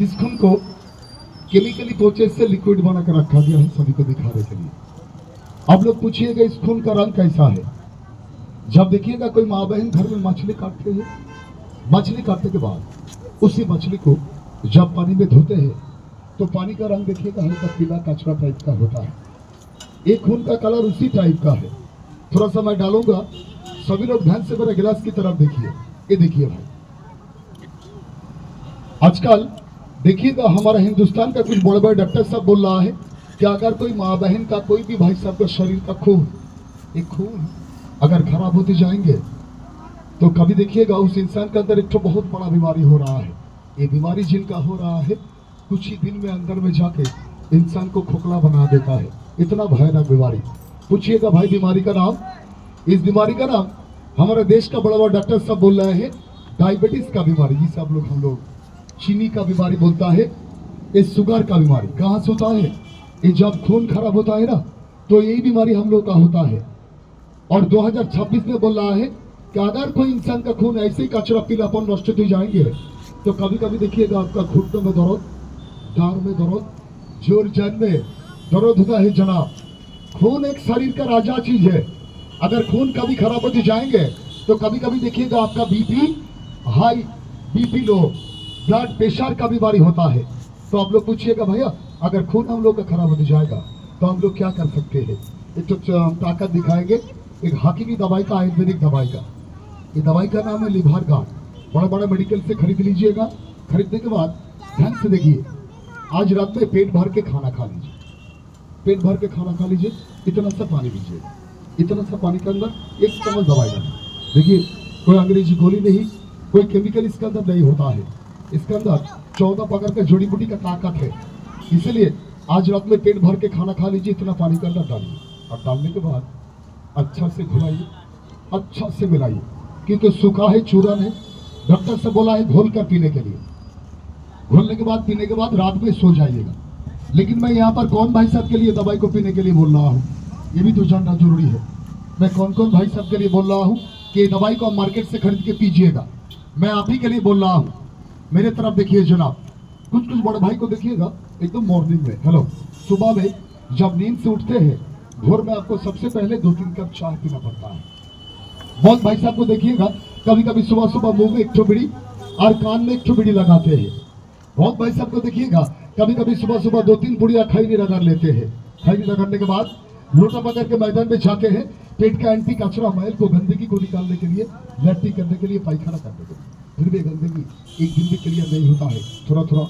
इस खून को केमिकली प्रोसेस से लिक्विड बना कर रखा गया है सभी को दिखाने के लिए। आप लोग पूछिएगा इस खून का रंग कैसा है। जब देखिएगा कोई माँ बहन घर में मछली काटते हैं, मछली काटने के बाद उसी मछली को जब पानी में धोते हैं तो पानी का रंग देखिएगा हल्का पीला कचरा टाइप का होता है। एक खून का कलर उसी टाइप का है। थोड़ा सा मैं डालूंगा, सभी लोग ध्यान से मेरे गिलास की तरफ देखिए। ये देखिए भाई, आजकल देखिएगा हमारा हिंदुस्तान का कुछ बड़े बड़े डॉक्टर साहब बोल रहा है कि अगर कोई माँ बहन का कोई भी भाई साहब का शरीर का खून, एक खून अगर खराब होते जाएंगे तो कभी देखिएगा उस इंसान के अंदर एक तो बहुत बड़ा बीमारी हो रहा है। ये बीमारी जिनका हो रहा है कुछ ही दिन में अंदर में जाके इंसान को खोखला बना देता है। इतना भयानक बीमारी। पूछिएगा भाई बीमारी का नाम, इस बीमारी का नाम हमारे देश का बड़ा बड़ा डॉक्टर साहब बोल रहे हैं डायबिटीज का बीमारी, जिसे हम लोग चीनी का बीमारी बोलता है। ये शुगर का बीमारी कहाँ से होता है? ये जब खून खराब होता है ना तो यही बीमारी हम लोग का होता है। और 2026 में बोल रहा है कि अगर कोई इंसान का खून ऐसे ही कचरा पीलापन नष्ट हो जाएंगे तो कभी कभी देखिएगा आपका घुटनों में दर्द, डार में दर्द, जोर जान में दर्द होता है। जनाब, खून एक शरीर का राजा चीज है। अगर खून कभी खराब होते जाएंगे तो कभी कभी देखिएगा आपका BP high, BP low, blood pressure का बीमारी होता है। तो आप लोग पूछिएगा भैया अगर खून हम लोग का खराब होते जाएगा तो हम लोग क्या कर सकते हैं? एक तो ताकत दिखाएंगे, एक हकीमी दवाई का, आयुर्वेदिक दवाई का। ये दवाई का नाम है लिभार गार्ड। बड़ा बड़ा मेडिकल से खरीद लीजिएगा। खरीदने के बाद ध्यान से देखिए, आज रात में पेट भर के खाना खा लीजिए। पेट भर के खाना खा लीजिए, इतना सा पानी लीजिए। इतना सा पानी के अंदर 1 चम्मच दवाई डालें। देखिए कोई अंग्रेजी गोली नहीं, कोई केमिकल इसके अंदर नहीं होता है। इसके अंदर 14 प्रकार का जड़ी बूटी का ताकत है। इसलिए आज रात में पेट भर के खाना खा लीजिए, इतना पानी के अंदर डालिए और डालने के बाद अच्छा से घुलाइए, अच्छा से मिलाइए, क्योंकि सूखा है, चूरन है। डॉक्टर से बोला है घोल कर पीने के लिए। घोलने के बाद पीने के बाद रात में सो जाइएगा। लेकिन मैं यहाँ पर कौन भाई साहब के लिए दवाई को पीने के लिए बोल रहा हूँ, ये भी तो जानना जरूरी है। मैं कौन कौन भाई साहब के लिए बोल रहा हूँ कि दवाई को आप मार्केट से खरीद के पीजिएगा। मैं आप ही के लिए बोल रहा हूँ। मेरे तरफ देखिए जनाब, कुछ बड़े भाई को देखिएगा एकदम मॉर्निंग में, हेलो, सुबह में जब नींद से उठते हैं भोर में आपको सबसे पहले 2-3 कप चाय पीना पड़ता है। बहुत भाई साहब को देखिएगा कभी कभी सुबह सुबह मुंह में 1 बीड़ी और कान में 1 बीड़ी लगाते हैं। बहुत भाई साहब को देखिएगा कभी कभी सुबह सुबह 2-3 पुड़िया खैनी रगड़ लेते हैं। खैनी रगड़ने के बाद लोटा पकड़ के मैदान में जाते हैं पेट का एंटी कचरा मैल को, गंदगी को निकालने के लिए, लैट्रिन करने के लिए, पायखाना करने के लिए। फिर भी गंदगी एक दिन भी क्लियर नहीं होता है। थोड़ा थोड़ा